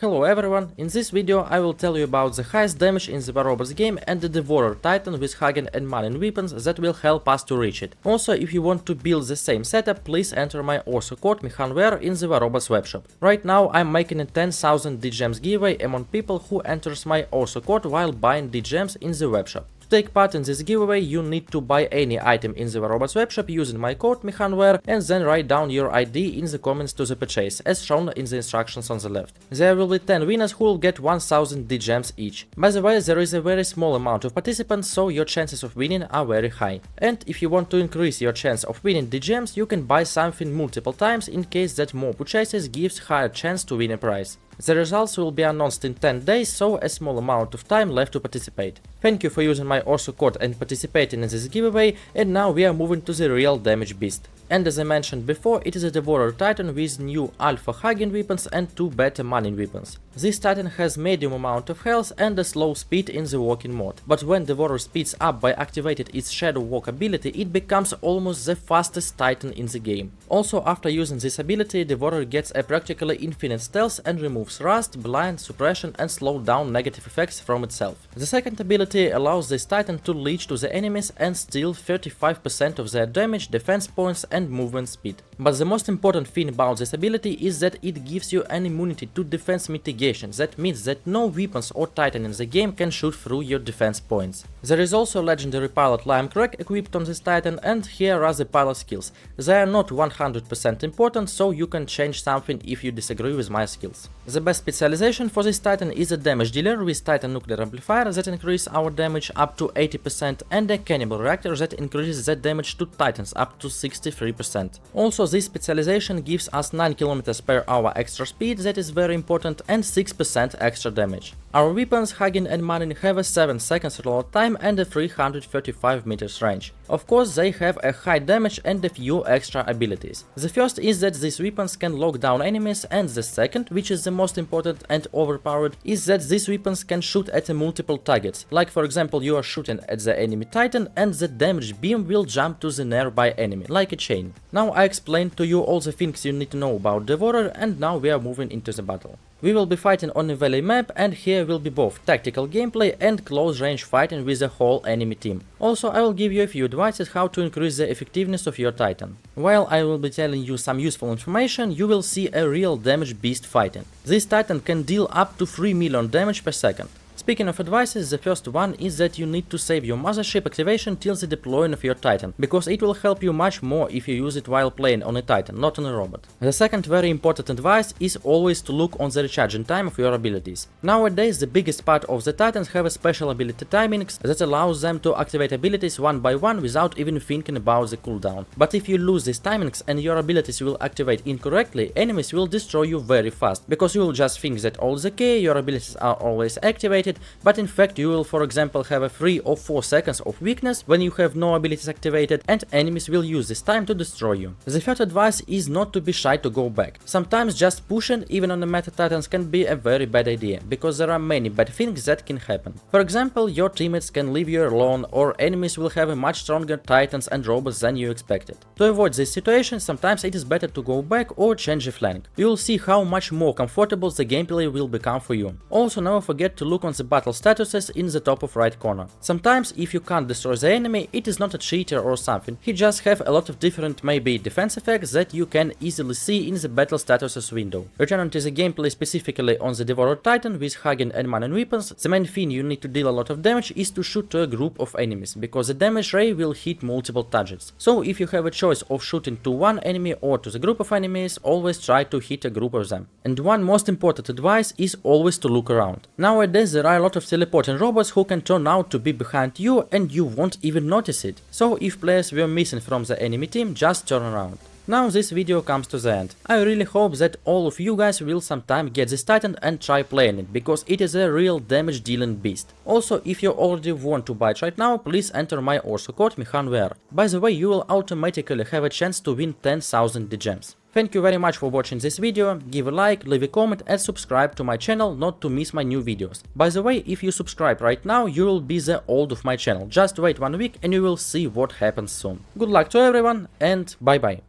Hello everyone, in this video I will tell you about the highest damage in the warrobots game and the Devourer Titan with Huginn and Muninn weapons that will help us to reach it. Also, if you want to build the same setup, please enter my also code TIMECODES in the warrobots webshop. Right now I'm making a 10,000 DGems giveaway among people who enters my also code while buying DGems in the webshop. To take part in this giveaway, you need to buy any item in the warrobots webshop using my code TIMECODES and then write down your ID in the comments to the purchase, as shown in the instructions on the left. There will be 10 winners who will get 1000 DGems each. By the way, there is a very small amount of participants, so your chances of winning are very high. And if you want to increase your chance of winning DGems, you can buy something multiple times in case that more purchases gives higher chance to win a prize. The results will be announced in 10 days, so a small amount of time left to participate. Thank you for using my also code and participating in this giveaway, and now we are moving to the real damage beast. And as I mentioned before, it is a Devourer Titan with new Alpha Huginn weapons and 2 Beta Muninn weapons. This Titan has medium amount of health and a slow speed in the walking mode, but when Devourer speeds up by activating its Shadow Walk ability, it becomes almost the fastest Titan in the game. Also, after using this ability, Devourer gets a practically infinite stealth and removes rust, blind, suppression and slow down negative effects from itself. The second ability allows this Titan to leech to the enemies and steal 35% of their damage, defense points and movement speed. But the most important thing about this ability is that it gives you an immunity to defense mitigation. That means that no weapons or Titan in the game can shoot through your defense points. There is also legendary pilot Lime Crack equipped on this Titan, and here are the pilot skills. They are not 100% important, so you can change something if you disagree with my skills. The best specialization for this Titan is a damage dealer with Titan nuclear amplifier that increases our damage up to 80% and a cannibal reactor that increases that damage to Titans up to 63%. Also, this specialization gives us 9 km/h extra speed, that is very important, and 6% extra damage. Our weapons Huginn and Muninn have a 7 seconds reload time and a 335 meters range. Of course, they have a high damage and a few extra abilities. The first is that these weapons can lock down enemies, and the second, which is the most important and overpowered, is that these weapons can shoot at multiple targets. Like for example, you are shooting at the enemy Titan and the damage beam will jump to the nearby enemy, like a chain. Now I explained to you all the things you need to know about Devourer, and now we are moving into the battle. We will be fighting on a valley map, and here will be both tactical gameplay and close range fighting with the whole enemy team. Also, I will give you a few advices how to increase the effectiveness of your Titan. While I will be telling you some useful information, you will see a real damage beast fighting. This Titan can deal up to 3 million damage per second. Speaking of advices, the first one is that you need to save your mothership activation till the deploying of your Titan, because it will help you much more if you use it while playing on a Titan, not on a robot. The second very important advice is always to look on the recharging time of your abilities. Nowadays, the biggest part of the Titans have a special ability timings that allows them to activate abilities one by one without even thinking about the cooldown. But if you lose these timings and your abilities will activate incorrectly, enemies will destroy you very fast, because you will just think that all is okay, your abilities are always activated, but in fact you will, for example, have a 3 or 4 seconds of weakness when you have no abilities activated, and enemies will use this time to destroy you. The third advice is not to be shy to go back. Sometimes just pushing even on the meta Titans can be a very bad idea, because there are many bad things that can happen. For example, your teammates can leave you alone, or enemies will have a much stronger Titans and robots than you expected. To avoid this situation, sometimes it is better to go back or change a flank. You will see how much more comfortable the gameplay will become for you. Also, never forget to look on the battle statuses in the top of right corner. Sometimes if you can't destroy the enemy, it is not a cheater or something, he just have a lot of different maybe defense effects that you can easily see in the battle statuses window. Returning to the gameplay specifically on the Devourer Titan with Huginn and Muninn weapons, the main thing you need to deal a lot of damage is to shoot to a group of enemies, because the damage ray will hit multiple targets. So if you have a choice of shooting to one enemy or to the group of enemies, always try to hit a group of them. And one most important advice is always to look around. Nowadays there are a lot of teleporting robots who can turn out to be behind you and you won't even notice it. So if players were missing from the enemy team, just turn around. Now this video comes to the end. I really hope that all of you guys will sometime get this Titan and try playing it, because it is a real damage dealing beast. Also, if you already want to buy it right now, please enter my also code TIMECODES. By the way, you will automatically have a chance to win 10,000 DGems. Thank you very much for watching this video, give a like, leave a comment and subscribe to my channel not to miss my new videos. By the way, if you subscribe right now, you will be the old of my channel. Just wait 1 week and you will see what happens soon. Good luck to everyone and bye bye.